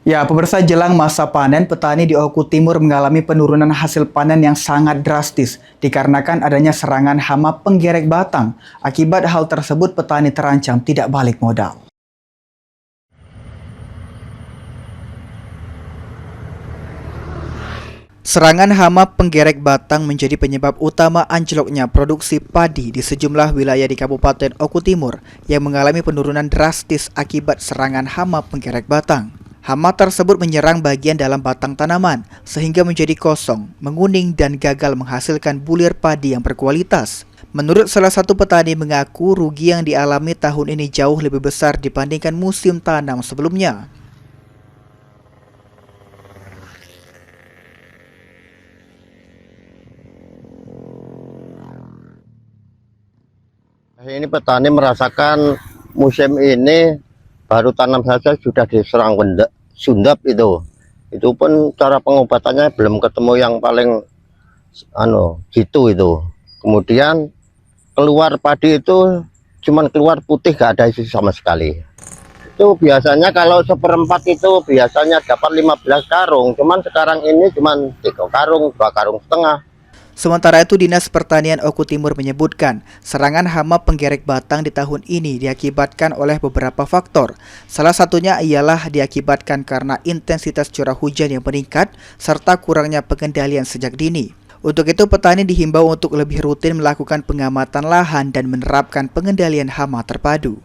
Ya, pemirsa, jelang masa panen, petani di Oku Timur mengalami penurunan hasil panen yang sangat drastis dikarenakan adanya serangan hama penggerek batang. Akibat hal tersebut, petani terancam tidak balik modal. Serangan hama penggerek batang menjadi penyebab utama anjloknya produksi padi di sejumlah wilayah di Kabupaten Oku Timur yang mengalami penurunan drastis akibat serangan hama penggerek batang. Hama tersebut menyerang bagian dalam batang tanaman sehingga menjadi kosong, menguning dan gagal menghasilkan bulir padi yang berkualitas. Menurut salah satu petani mengaku rugi yang dialami tahun ini jauh lebih besar dibandingkan musim tanam sebelumnya. Ini petani merasakan musim ini baru tanam saja sudah diserang sundap itu pun cara pengobatannya belum ketemu yang paling gitu itu. Kemudian keluar padi itu cuman keluar putih, gak ada isi sama sekali. Itu biasanya kalau seperempat itu biasanya dapat 15 karung, cuman sekarang ini cuman 3 karung, 2 karung setengah. Sementara itu, Dinas Pertanian Oku Timur menyebutkan serangan hama penggerek batang di tahun ini diakibatkan oleh beberapa faktor. Salah satunya ialah diakibatkan karena intensitas curah hujan yang meningkat serta kurangnya pengendalian sejak dini. Untuk itu, petani dihimbau untuk lebih rutin melakukan pengamatan lahan dan menerapkan pengendalian hama terpadu.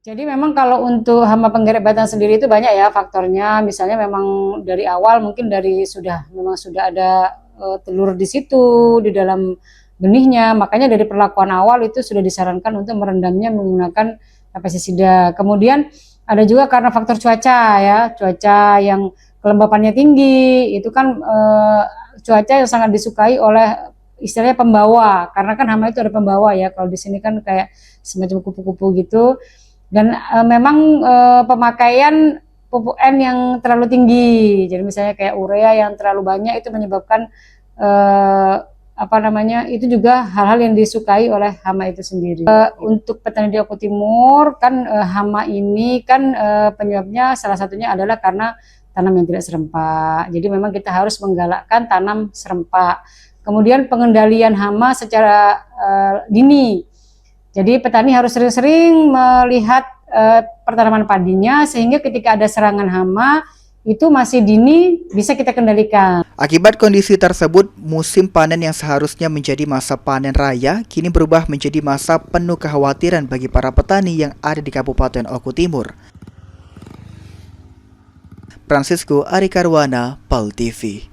Jadi memang kalau untuk hama penggerek batang sendiri itu banyak ya faktornya. Misalnya memang dari awal mungkin memang sudah ada telur di situ di dalam benihnya. Makanya dari perlakuan awal itu sudah disarankan untuk merendamnya menggunakan pestisida. Kemudian ada juga karena faktor cuaca ya, cuaca yang kelembapannya tinggi. Itu kan cuaca yang sangat disukai oleh istilahnya pembawa. Karena kan hama itu ada pembawa ya. Kalau di sini kan kayak semacam kupu-kupu gitu. Dan memang pemakaian pupuk N yang terlalu tinggi, jadi misalnya kayak urea yang terlalu banyak itu menyebabkan itu juga hal-hal yang disukai oleh hama itu sendiri. Untuk petani di Oku Timur kan hama ini kan penyebabnya salah satunya adalah karena tanam yang tidak serempak. Jadi memang kita harus menggalakkan tanam serempak. Kemudian pengendalian hama secara dini. Jadi petani harus sering-sering melihat pertanaman padinya sehingga ketika ada serangan hama itu masih dini bisa kita kendalikan. Akibat kondisi tersebut, musim panen yang seharusnya menjadi masa panen raya kini berubah menjadi masa penuh kekhawatiran bagi para petani yang ada di Kabupaten Oku Timur. Francisco Arikarwana, PAL TV.